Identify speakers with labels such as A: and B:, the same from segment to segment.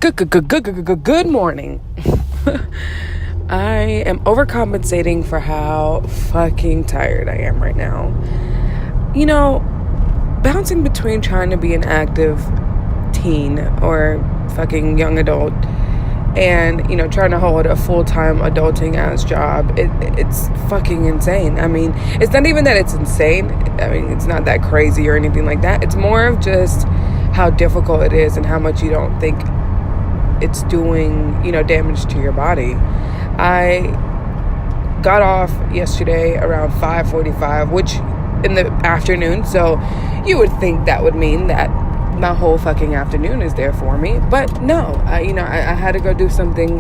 A: Good morning. I am overcompensating for how fucking tired I am right now. You know, bouncing between trying to be an active teen or fucking young adult and, trying to hold a full-time adulting ass job, it's fucking insane. I mean, it's not even that it's insane. I mean, it's not that crazy or anything like that. It's more of just how difficult it is and how much you don't think it's doing, damage to your body. I got off yesterday around 5:45, which in the afternoon, so you would think that would mean that my whole fucking afternoon is there for me, but no. I had to go do something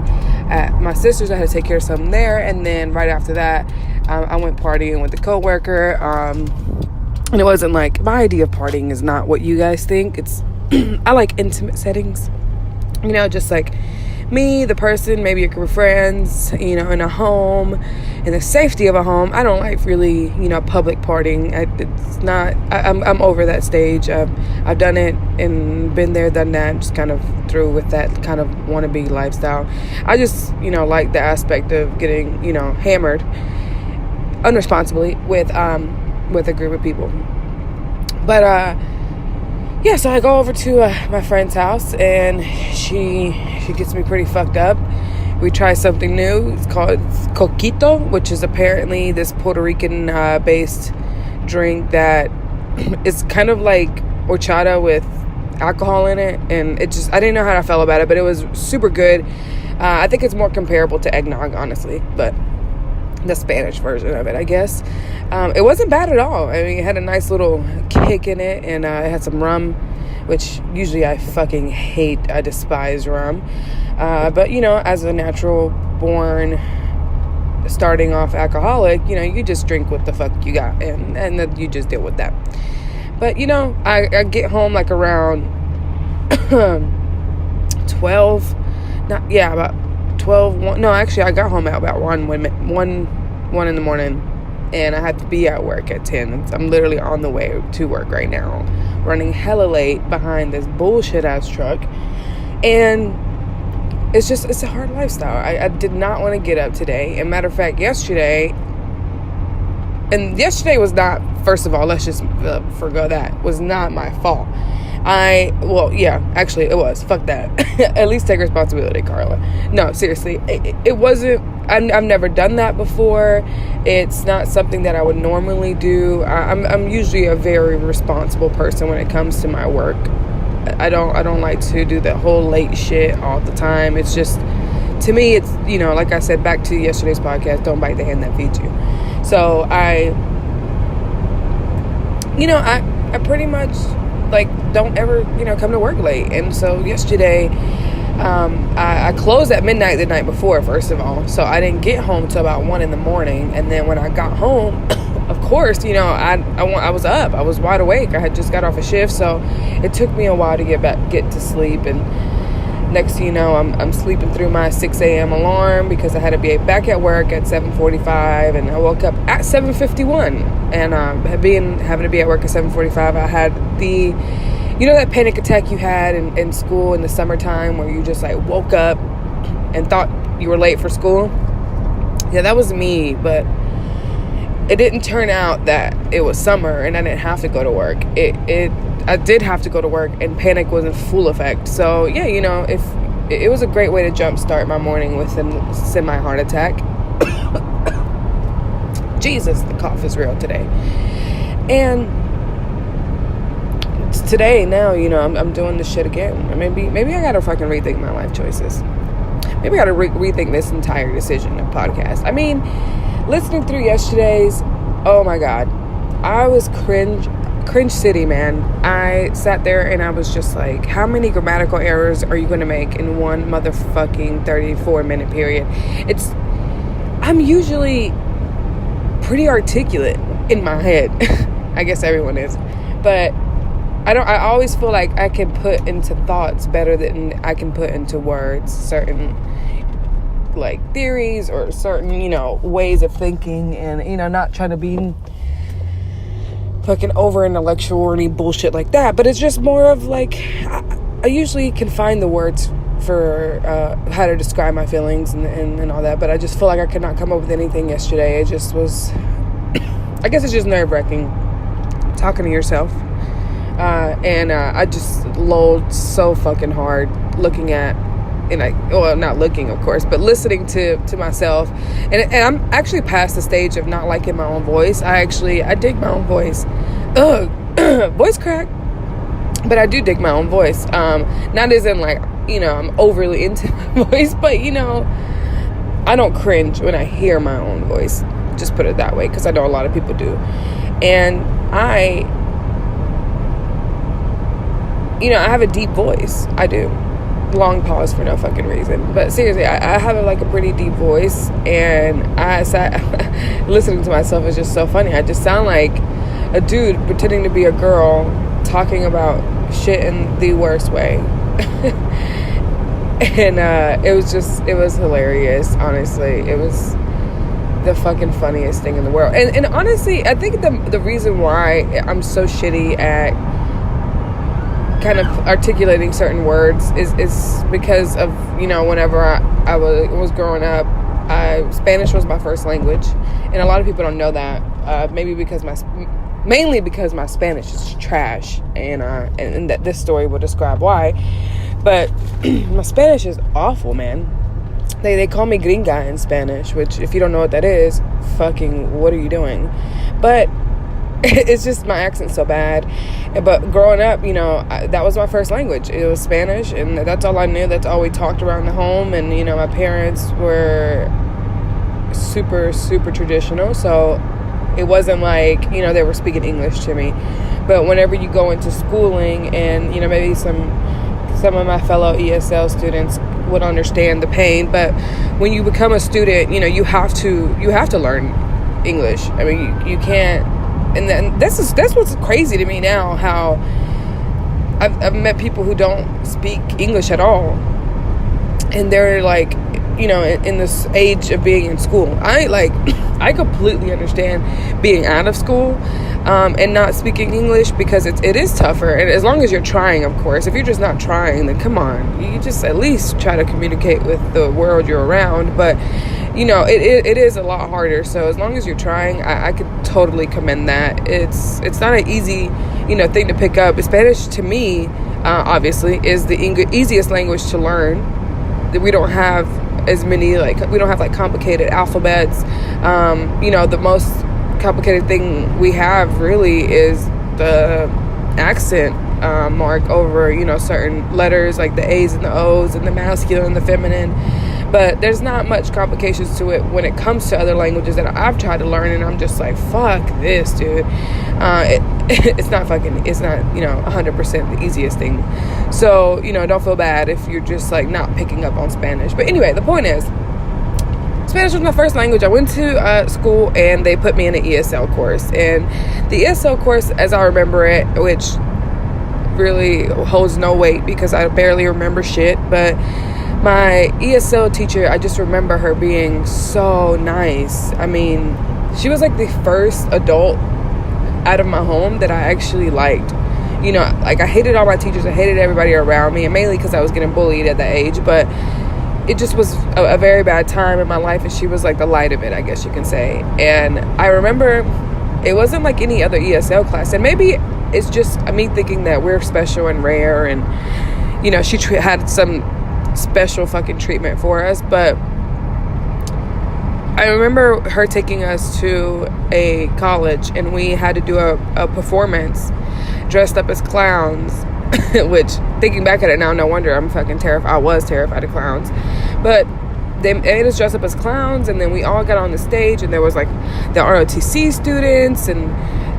A: at my sister's. I had to take care of something there, and then right after that, I went partying with a coworker. And it wasn't like, my idea of partying is not what you guys think. It's I like intimate settings. Just like me, the person, maybe a group of friends, in a home, in the safety of a home. I don't like really, public partying. It's not, I'm over that stage. I've done it and been there, done that, just kind of through with that kind of wannabe lifestyle. I just, like the aspect of getting, hammered unresponsibly with a group of people. But, yeah, so I go over to my friend's house, and she gets me pretty fucked up. We try something new. It's called coquito, which is apparently this Puerto Rican based drink that is kind of like horchata with alcohol in it, and I didn't know how I felt about it, but it was super good. I think it's more comparable to eggnog, honestly, but the Spanish version of it, I guess. It wasn't bad at all. I mean, it had a nice little kick in it, and it had some rum, which usually I fucking hate. I despise rum. But, as a natural born starting off alcoholic, you just drink what the fuck you got, and then you just deal with that. But, I get home like around 12, about 12, 1. No, actually, I got home at about 1 in the morning, and I had to be at work at 10. I'm literally on the way to work right now, running hella late behind this bullshit ass truck, and it's a hard lifestyle. I did not want to get up today, and matter of fact, yesterday was not, first of all, let's just forgo that, was not my fault. Actually it was. Fuck that. At least take responsibility, Karla. No, seriously, it wasn't. I've never done that before. It's not something that I would normally do. I'm usually a very responsible person when it comes to my work. I don't like to do that whole late shit all the time. It's just, to me, it's, like I said, back to yesterday's podcast, don't bite the hand that feeds you. So I pretty much don't ever, come to work late. And so yesterday, I closed at midnight the night before, first of all. So I didn't get home till about 1 in the morning. And then when I got home, of course, I was up. I was wide awake. I had just got off a shift. So it took me a while to get to sleep. And next thing you know, I'm sleeping through my 6 a.m. alarm because I had to be back at work at 7:45, and I woke up at 7:51. And having to be at work at 7:45, I had the, that panic attack you had in school in the summertime where you just woke up and thought you were late for school. Yeah, that was me, but it didn't turn out that it was summer and I didn't have to go to work. I did have to go to work, and panic was in full effect. So yeah, if it was a great way to jumpstart my morning with a semi-heart attack. Jesus, the cough is real today. And today, now, I'm doing this shit again. Maybe I gotta fucking rethink my life choices. Maybe I gotta rethink this entire decision of podcast. I mean, listening through yesterday's, oh my God, I was cringe city, man. I sat there and I was just like, how many grammatical errors are you going to make in one motherfucking 34-minute period? I'm usually pretty articulate in my head. I guess everyone is. But I always feel like I can put into thoughts better than I can put into words certain theories or certain, ways of thinking, and, not trying to be fucking over intellectual or any bullshit like that, but it's just more of I usually can find the words how to describe my feelings and all that, but I just feel like I could not come up with anything yesterday. It just was, I guess it's just nerve-wracking talking to yourself. And I just lulled so fucking hard looking at, not looking, of course, but listening to myself. And I'm actually past the stage of not liking my own voice. I dig my own voice. Voice crack. But I do dig my own voice. Not as in like, I'm overly into my voice, but I don't cringe when I hear my own voice. Just put it that way, because I know a lot of people do. And I have a deep voice. I do. Long pause for no fucking reason. But seriously, I have a pretty deep voice, and I sat listening to myself is just so funny. I just sound like a dude pretending to be a girl talking about shit in the worst way. And it was hilarious, honestly. It was the fucking funniest thing in the world. And honestly, I think the reason why I'm so shitty at kind of articulating certain words is because of, whenever I was growing up, Spanish was my first language. And a lot of people don't know that. Mainly because my Spanish is trash, and that this story will describe why. But my Spanish is awful, man. They call me gringa in Spanish, which, if you don't know what that is, fucking what are you doing? But it's just my accent's so bad. But growing up, that was my first language. It was Spanish, and that's all I knew. That's all we talked around the home. And my parents were super, super traditional, so it wasn't like, they were speaking English to me. But whenever you go into schooling, and, maybe some of my fellow ESL students would understand the pain, but when you become a student, you have to learn English. I mean, you can't, and then that's what's crazy to me now, how I've met people who don't speak English at all, and they're like, in this age of being in school. I completely understand being out of school and not speaking English, because it is tougher. And as long as you're trying, of course. If you're just not trying, then come on. You just at least try to communicate with the world you're around. But, it is a lot harder. So as long as you're trying, I could totally commend that. It's not an easy, thing to pick up. Spanish, to me, obviously, is the easiest language to learn. We don't have as many, we don't have complicated alphabets. The most complicated thing we have really is the accent mark over, certain letters, like the A's and the O's and the masculine and the feminine. But there's not much complications to it when it comes to other languages that I've tried to learn, and I'm just like, fuck this, dude. It's not 100% the easiest thing. So, don't feel bad if you're just not picking up on Spanish. But anyway, the point is, Spanish was my first language. I went to school, and they put me in an ESL course. And the ESL course, as I remember it, which really holds no weight because I barely remember shit, but my ESL teacher, I just remember her being so nice. I mean, she was the first adult out of my home that I actually liked. I hated all my teachers. I hated everybody around me, and mainly because I was getting bullied at that age. But it just was a very bad time in my life, and she was the light of it, I guess you can say. And I remember it wasn't like any other ESL class, and maybe it's just me thinking that we're special and rare, and she had some special fucking treatment for us. But I remember her taking us to a college, and we had to do a performance dressed up as clowns, which, thinking back at it now, no wonder I'm fucking terrified. I was terrified of clowns. But they made us dress up as clowns, and then we all got on the stage, and there was the ROTC students, and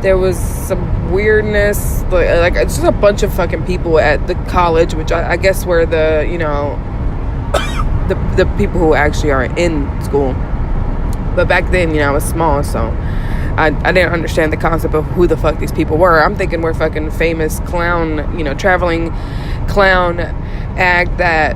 A: there was some weirdness, it's just a bunch of fucking people at the college, which I guess were the the people who actually are in school. But back then, I was small, so I didn't understand the concept of who the fuck these people were. I'm thinking we're fucking famous clown, traveling clown act that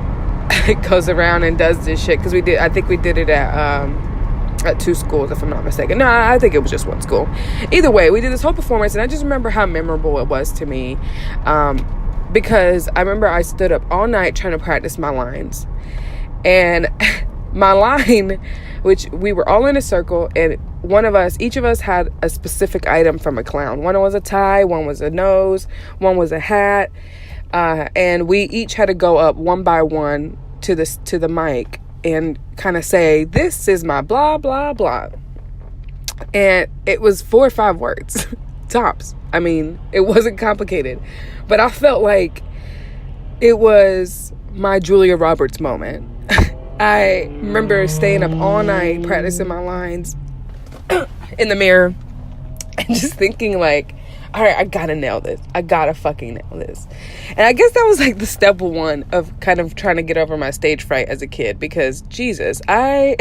A: goes around and does this shit. Because I think we did it at two schools, if I'm not mistaken. No, I think it was just one school. Either way, we did this whole performance, and I just remember how memorable it was to me. because I remember I stood up all night trying to practice my lines. And my line, which we were all in a circle, and each of us had a specific item from a clown. One was a tie, one was a nose, one was a hat. And we each had to go up one by one to the mic and kind of say, "This is my blah, blah, blah." And it was 4 or 5 words, tops. I mean, it wasn't complicated, but I felt like it was my Julia Roberts moment. I remember staying up all night practicing my lines in the mirror and just thinking like, all right, I gotta nail this. I gotta fucking nail this. And I guess that was like the step one of kind of trying to get over my stage fright as a kid, because Jesus, I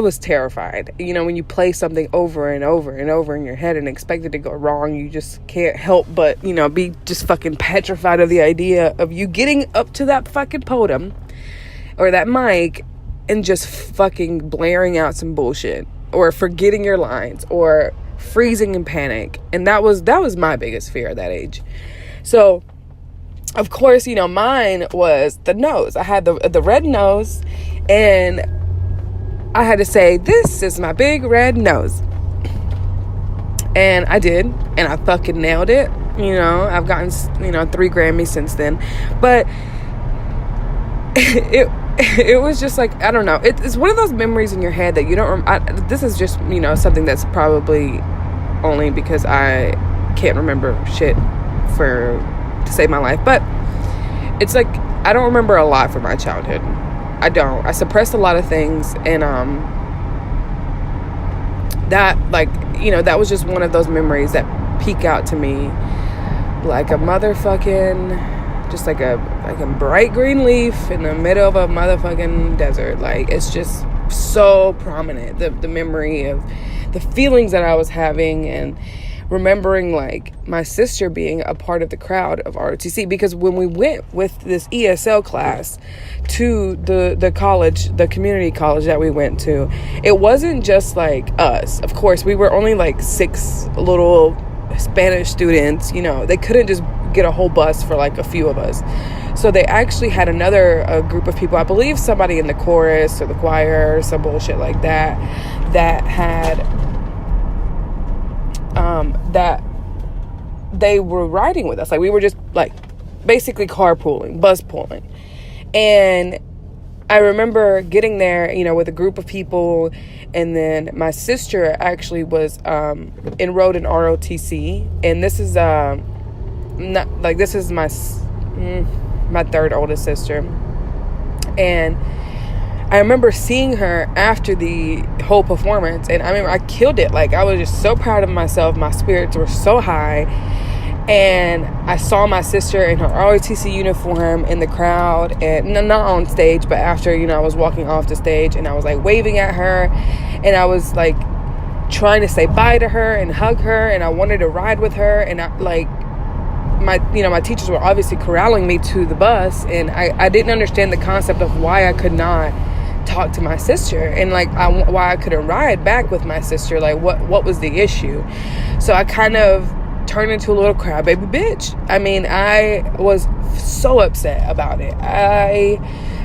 A: was terrified. You know, when you play something over and over and over in your head and expect it to go wrong, you just can't help but, you know, be just fucking petrified of the idea of you getting up to that fucking podium or that mic and just fucking blaring out some bullshit, or forgetting your lines, or freezing in panic. And that was my biggest fear at that age. So of course, you know, mine was the nose. I had the red nose, and I had to say, "This is my big red nose." And I did, and I fucking nailed it. You know, I've gotten, 3 Grammys since then, but it was just like, I don't know. It's one of those memories in your head that you don't. This is just, something that's probably only because I can't remember shit to save my life. But it's like, I don't remember a lot from my childhood. I don't. I suppressed a lot of things, and that was just one of those memories that peek out to me like a motherfucking, just like a bright green leaf in the middle of a motherfucking desert. Like, it's just so prominent, the memory of the feelings that I was having, and remembering like my sister being a part of the crowd of ROTC, because when we went with this ESL class to the college, the community college that we went to, it wasn't just like us. Of course, we were only like 6 little Spanish students. They couldn't just get a whole bus for like a few of us. So they actually had another group of people, I believe somebody in the chorus or the choir or some bullshit like that had that they were riding with us. Like, we were just like basically carpooling, bus pulling. And I remember getting there, with a group of people, and then my sister actually was enrolled in ROTC, and this is my 3rd oldest sister. And I remember seeing her after the whole performance, and I remember I killed it. Like, I was just so proud of myself. My spirits were so high. And I saw my sister in her ROTC uniform in the crowd, and not on stage, but after, I was walking off the stage, and I was like waving at her, and I was like trying to say bye to her and hug her, and I wanted to ride with her, and my teachers were obviously corralling me to the bus, and I didn't understand the concept of why I could not talk to my sister, and like why I couldn't ride back with my sister. Like, what was the issue? So I kind of turned into a little crybaby bitch. I mean, I was so upset about it. I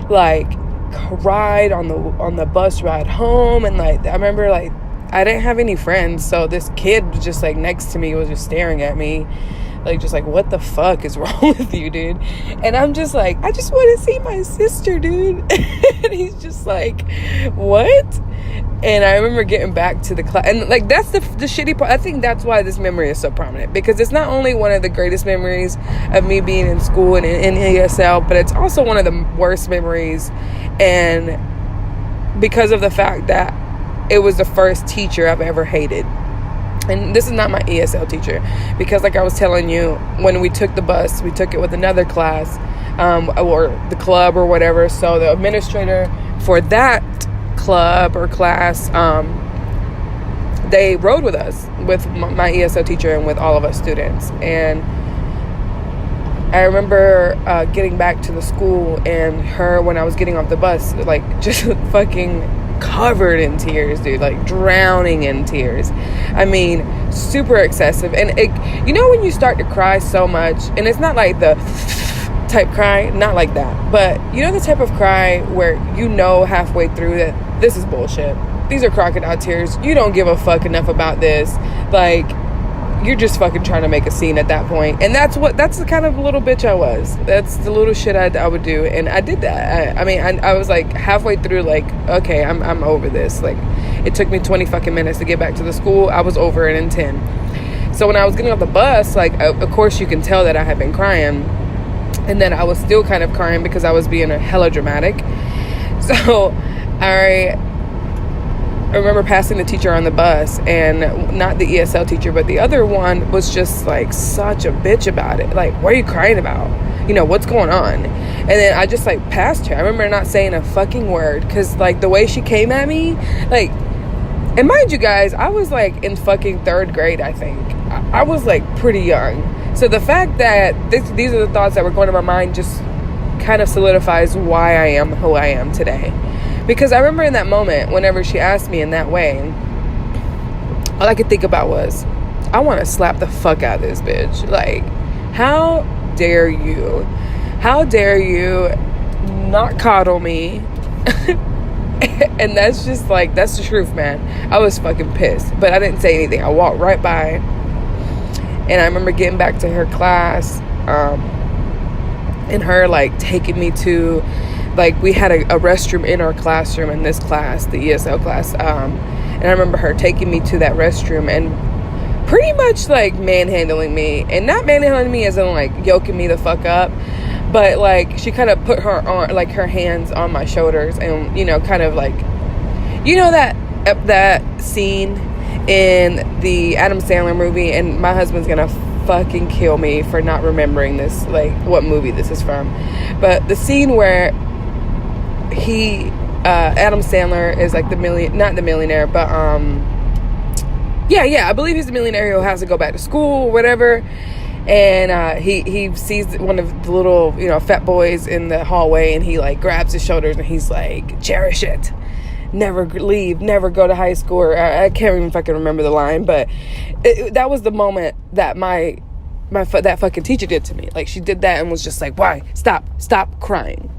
A: like cried on the bus ride home, and like I remember like I didn't have any friends, so this kid just like next to me was just staring at me like, just like, what the fuck is wrong with you, dude? And I'm just like, I just want to see my sister, dude. And he's just like, what? And I remember getting back to the class, and like, that's the shitty part. I think that's why this memory is so prominent, because it's not only one of the greatest memories of me being in school and in ESL, but it's also one of the worst memories, and because of the fact that it was the first teacher I've ever hated. And this is not my ESL teacher, because like I was telling you, when we took the bus, we took it with another class, or the club or whatever. So the administrator for that club or class, they rode with us, with my ESL teacher and with all of us students. And I remember getting back to the school, and her, when I was getting off the bus, like just fucking covered in tears, dude, like drowning in tears. I mean, super excessive. And you know when you start to cry so much, and it's not like the type cry, not like that, but you know the type of cry where you know halfway through that this is bullshit, these are crocodile tears, you don't give a fuck enough about this, like you're just fucking trying to make a scene at that point. And that's the kind of little bitch I was. That's the little shit I would do. And I did that. I was like halfway through, like, okay, I'm over this. Like, it took me 20 fucking minutes to get back to the school. I was over it in 10. So when I was getting off the bus, like, of course you can tell that I had been crying. And then I was still kind of crying because I was being a hella dramatic. So I remember passing the teacher on the bus, and not the ESL teacher, but the other one was just like such a bitch about it. Like, what are you crying about? You know, what's going on? And then I just like passed her. I remember not saying a fucking word because like the way she came at me, like, and mind you guys, I was like in fucking third grade, I think. I was like pretty young. So the fact that these are the thoughts that were going to my mind just kind of solidifies why I am who I am today. Because I remember in that moment, whenever she asked me in that way, all I could think about was, I want to slap the fuck out of this bitch. Like, how dare you? How dare you not coddle me? And that's just like, that's the truth, man. I was fucking pissed, but I didn't say anything. I walked right by, and I remember getting back to her class, and her like taking me to, like, we had a restroom in our classroom in this class, the ESL class, and I remember her taking me to that restroom and pretty much like manhandling me, and not manhandling me as in like yoking me the fuck up, but like she kind of put her on, like her hands on my shoulders, and you know, kind of like, you know, that scene in the Adam Sandler movie, and my husband's gonna fucking kill me for not remembering this, like what movie this is from, but the scene where Adam Sandler is like not the millionaire, but I believe he's the millionaire who has to go back to school or whatever, and he sees one of the little, you know, fat boys in the hallway, and he like grabs his shoulders and he's like, cherish it, never leave, never go to high school, or I can't even fucking remember the line, but that was the moment that that fucking teacher did to me. Like, she did that and was just like, why, stop crying.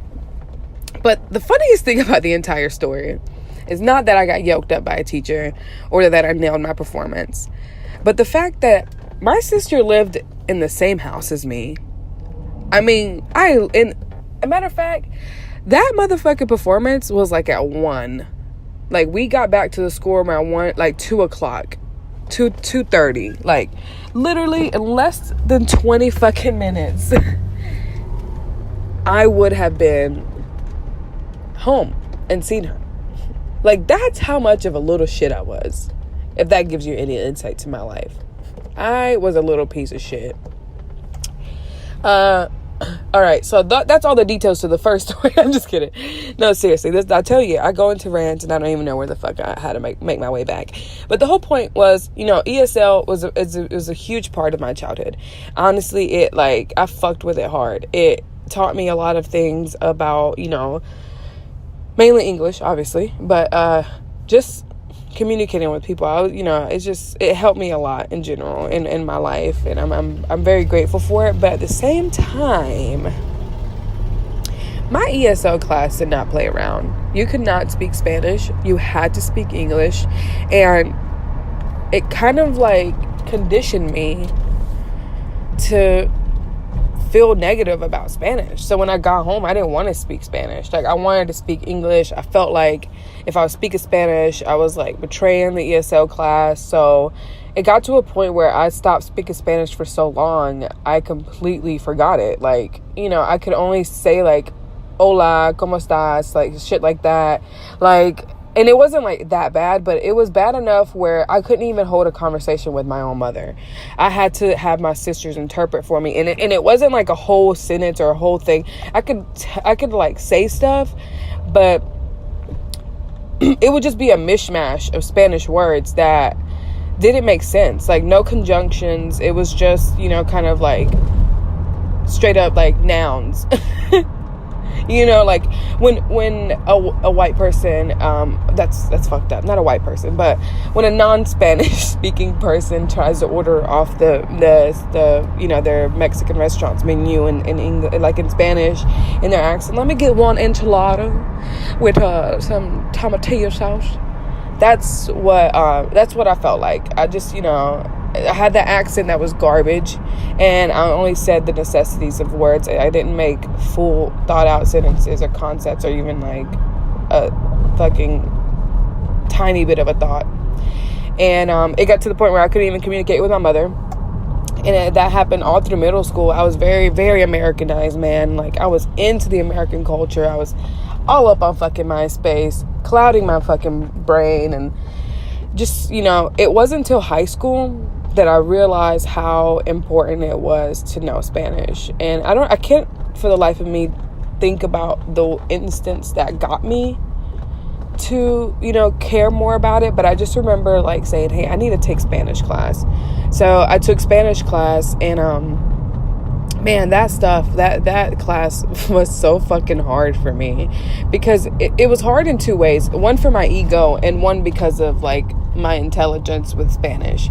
A: But the funniest thing about the entire story is not that I got yoked up by a teacher or that I nailed my performance, but the fact that my sister lived in the same house as me. I mean, a matter of fact, that motherfucking performance was like at 1. Like, we got back to the school around 1, like 2 o'clock, 2:30. Like, literally in less than 20 fucking minutes, I would have been home and seen her. Like, that's how much of a little shit I was, if that gives you any insight to my life. I was a little piece of shit. All right, so that's all the details to the first story. I'm just kidding. No, seriously, I tell you, I go into rants and I don't even know where the fuck how to make my way back. But the whole point was, you know, ESL was a huge part of my childhood. Honestly, I fucked with it hard. It taught me a lot of things about, you know, mainly English, obviously, but just communicating with people. It helped me a lot in general in my life, and I'm very grateful for it. But at the same time, my ESL class did not play around. You could not speak Spanish. You had to speak English, and it kind of like conditioned me to feel negative about Spanish. So when I got home, I didn't want to speak Spanish. Like, I wanted to speak English. I felt like if I was speaking Spanish, I was like betraying the ESL class. So it got to a point where I stopped speaking Spanish for so long, I completely forgot it. Like, you know, I could only say like, hola, ¿cómo estás? Like, shit like that. Like, and it wasn't like that bad, but it was bad enough where I couldn't even hold a conversation with my own mother. I had to have my sisters interpret for me, and it wasn't like a whole sentence or a whole thing. I could like say stuff, but it would just be a mishmash of Spanish words that didn't make sense. Like, no conjunctions. It was just, you know, kind of like straight up like nouns. You know, like when a white person, that's fucked up. Not a white person, but when a non-Spanish speaking person tries to order off the their Mexican restaurants menu in English, like in Spanish, in their accent, let me get one enchilada with some tomatillo sauce. That's what I felt like. I just, I had that accent that was garbage, and I only said the necessities of words. I didn't make full thought out sentences or concepts or even like a fucking tiny bit of a thought. And it got to the point where I couldn't even communicate with my mother. And that happened all through middle school. I was very, very Americanized, man. Like, I was into the American culture. I was all up on fucking MySpace, clouding my fucking brain. And just, it wasn't until high school that I realized how important it was to know Spanish. And I can't for the life of me think about the instance that got me to, care more about it. But I just remember like saying, hey, I need to take Spanish class. So I took Spanish class, and man, that class was so fucking hard for me, because it was hard in two ways. One, for my ego, and one because of like my intelligence with Spanish.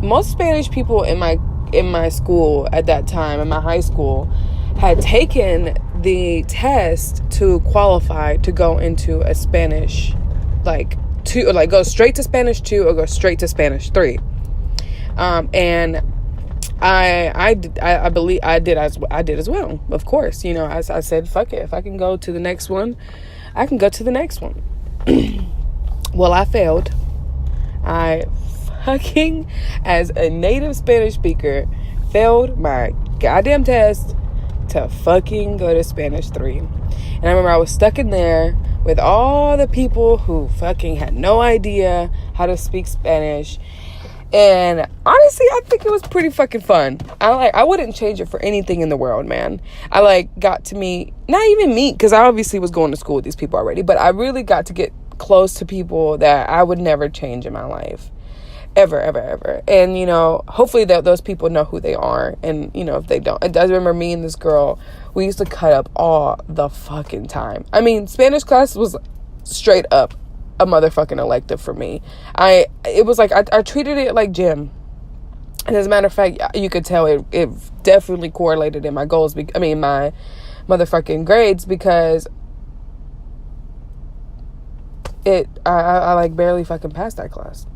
A: Most Spanish people in my school at that time, in my high school, had taken the test to qualify to go into a Spanish, go straight to Spanish 2 or go straight to Spanish 3. And I believe I did as well. Of course, I said, fuck it. If I can go to the next one, I can go to the next one. Well, I failed. I fucking, as a native Spanish speaker, failed my goddamn test to fucking go to Spanish 3. And I remember I was stuck in there with all the people who fucking had no idea how to speak Spanish. And honestly, I think it was pretty fucking fun. I wouldn't change it for anything in the world, man. I got to not even meet, because I obviously was going to school with these people already, but I really got to get close to people that I would never change in my life. Ever, ever, ever. And, hopefully those people know who they are. And, if they don't. I remember me and this girl, we used to cut up all the fucking time. I mean, Spanish class was straight up a motherfucking elective for me. It was like, I treated it like gym. And as a matter of fact, you could tell it definitely correlated in my goals. My motherfucking grades, because I barely fucking passed that class.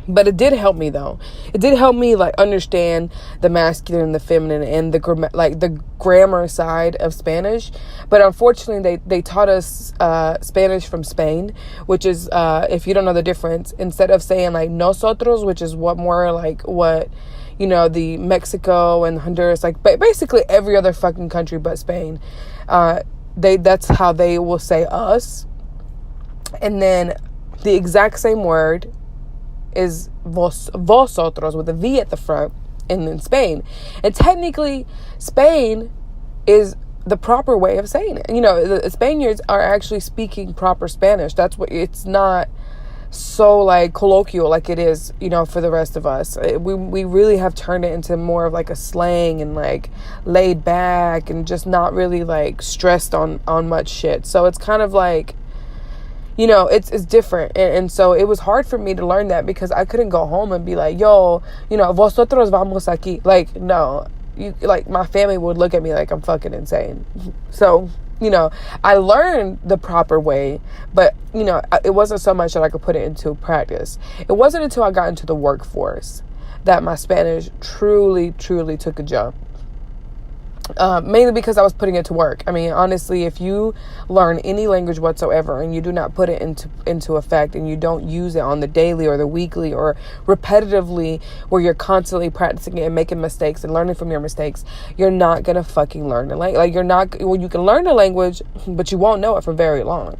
A: But it did help me, though. It did help me understand the masculine and the feminine and the grammar side of Spanish. But unfortunately, they taught us Spanish from Spain, which is, if you don't know the difference, instead of saying nosotros, which is what the Mexico and Honduras, basically every other fucking country but Spain, that's how they will say us. And then the exact same word is vosotros with a V at the front, and in Spain. And technically, Spain is the proper way of saying it. The Spaniards are actually speaking proper Spanish. That's what, it's not so colloquial like it is, for the rest of us. We really have turned it into more of a slang and laid back and just not really stressed on much shit. So it's kind of it's different. And so it was hard for me to learn that, because I couldn't go home and be yo, vosotros vamos aquí. No, my family would look at me like I'm fucking insane. So, I learned the proper way, but, it wasn't so much that I could put it into practice. It wasn't until I got into the workforce that my Spanish truly, truly took a jump. Mainly because I was putting it to work. Honestly, if you learn any language whatsoever and you do not put it into effect, and you don't use it on the daily or the weekly or repetitively, where you're constantly practicing it and making mistakes and learning from your mistakes, you're not gonna fucking learn the language. You can learn the language, but you won't know it for very long.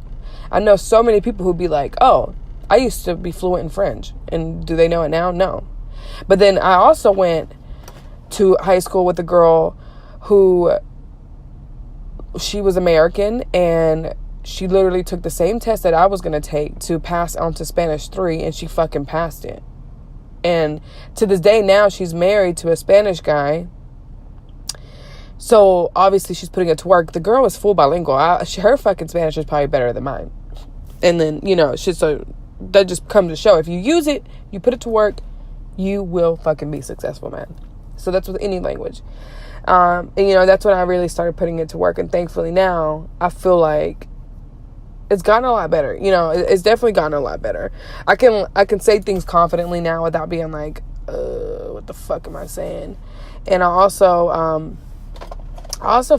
A: I know so many people who be oh, I used to be fluent in French, and do they know it now? No. But then I also went to high school with a girl who, she was American, and she literally took the same test that I was going to take to pass on to Spanish 3, and she fucking passed it. And to this day now, she's married to a Spanish guy. So obviously she's putting it to work. The girl is full bilingual. Her fucking Spanish is probably better than mine. And then, so that just comes to show. If you use it, you put it to work, you will fucking be successful, man. So that's with any language. And, that's when I really started putting it to work. And thankfully now I feel like it's gotten a lot better. It's definitely gotten a lot better. I can say things confidently now without being like, what the fuck am I saying? And I also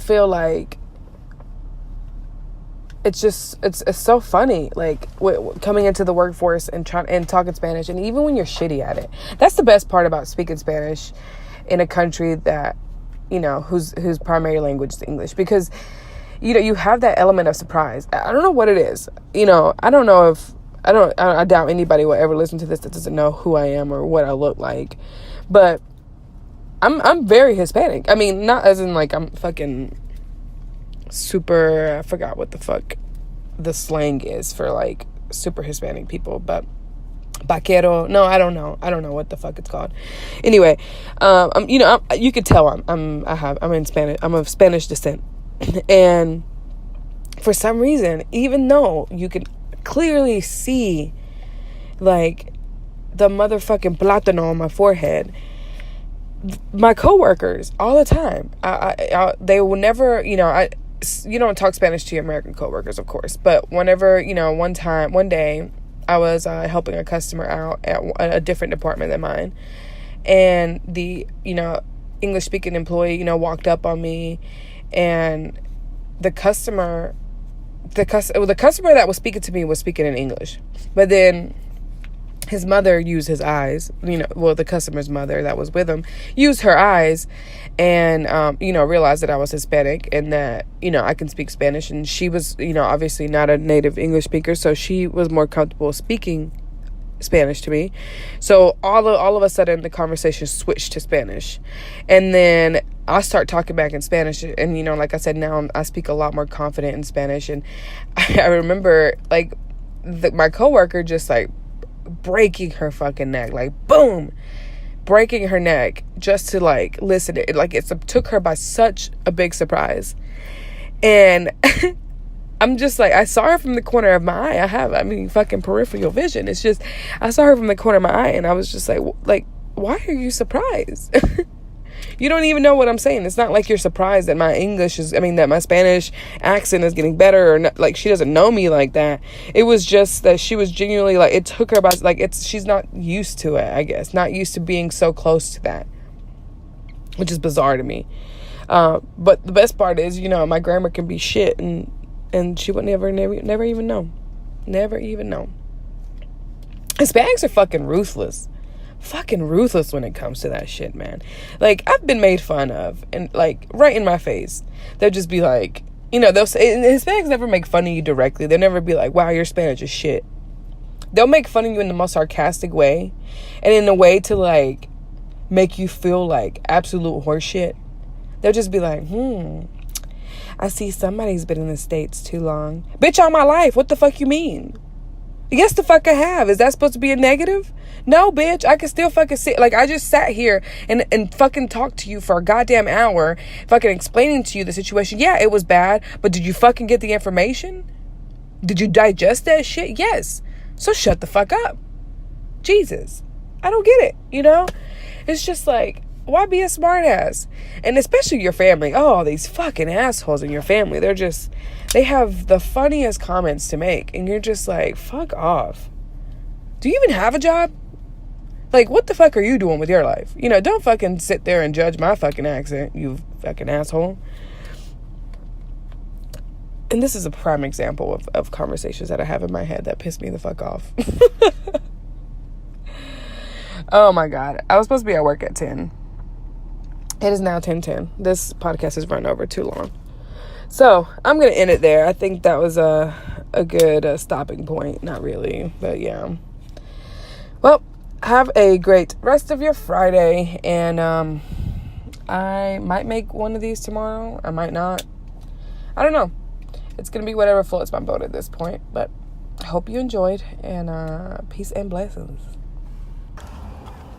A: feel like it's so funny, like coming into the workforce and talking Spanish, and even when you're shitty at it. That's the best part about speaking Spanish in a country that, whose primary language is English, because, you have that element of surprise. I don't know what it is. I don't know if, I doubt anybody will ever listen to this that doesn't know who I am or what I look like, but I'm very Hispanic. I mean, not as in like I'm fucking super, I forgot what the fuck the slang is for like super Hispanic people, but vaquero, no, I don't know what the fuck it's called. Anyway, you could tell I'm in Spanish. I'm of Spanish descent, and for some reason, even though you can clearly see like the motherfucking plátano on my forehead, my coworkers all the time, they will never, you don't talk Spanish to your American coworkers, of course, but whenever, one day I was helping a customer out at a different department than mine, and the, English speaking employee, walked up on me, and the customer that was speaking to me was speaking in English, but then his mother used his eyes, the customer's mother that was with him used her eyes and, realized that I was Hispanic and that, I can speak Spanish. And she was, obviously not a native English speaker, so she was more comfortable speaking Spanish to me. So all of a sudden the conversation switched to Spanish, and then I start talking back in Spanish, and like I said, now I speak a lot more confident in Spanish. And I remember like my coworker just like breaking her fucking neck, like boom, breaking her neck just to like listen. It took her by such a big surprise, and I'm just like, I saw her from the corner of my eye. Fucking peripheral vision. It's just, I saw her from the corner of my eye, and I was just like, why are you surprised? You don't even know what I'm saying. It's not like you're surprised that that my Spanish accent is getting better, or not, like she doesn't know me like that. It was just that she was genuinely like, it took her by, like, she's not used to it, I guess. Not used to being so close to that, which is bizarre to me. But the best part is, my grammar can be shit, and she would never even know. Never even know. Hispanics are fucking ruthless. Fucking ruthless when it comes to that shit, man. Like, I've been made fun of, and like right in my face. They'll just be like, they'll say, and Hispanics never make fun of you directly. They'll never be like, wow, your Spanish is shit. They'll make fun of you in the most sarcastic way, and in a way to like make you feel like absolute horseshit. They'll just be like, I see somebody's been in the States too long. Bitch, all my life. What the fuck you mean? Yes, the fuck I have. Is that supposed to be a negative? No, bitch. I can still fucking sit. Like, I just sat here and fucking talked to you for a goddamn hour, fucking explaining to you the situation. Yeah, it was bad, but did you fucking get the information? Did you digest that shit? Yes. So shut the fuck up. Jesus. I don't get it, It's just like, why be a smart ass? And especially your family. Oh, these fucking assholes in your family. They have the funniest comments to make. And you're just like, fuck off. Do you even have a job? Like, what the fuck are you doing with your life? Don't fucking sit there and judge my fucking accent, you fucking asshole. And this is a prime example of conversations that I have in my head that piss me the fuck off. Oh my God. I was supposed to be at work at 10. It is now 10:10. This podcast has run over too long. So I'm going to end it there. I think that was a good stopping point. Not really, but yeah. Well, have a great rest of your Friday. And I might make one of these tomorrow. I might not. I don't know. It's going to be whatever floats my boat at this point. But I hope you enjoyed. And peace and blessings.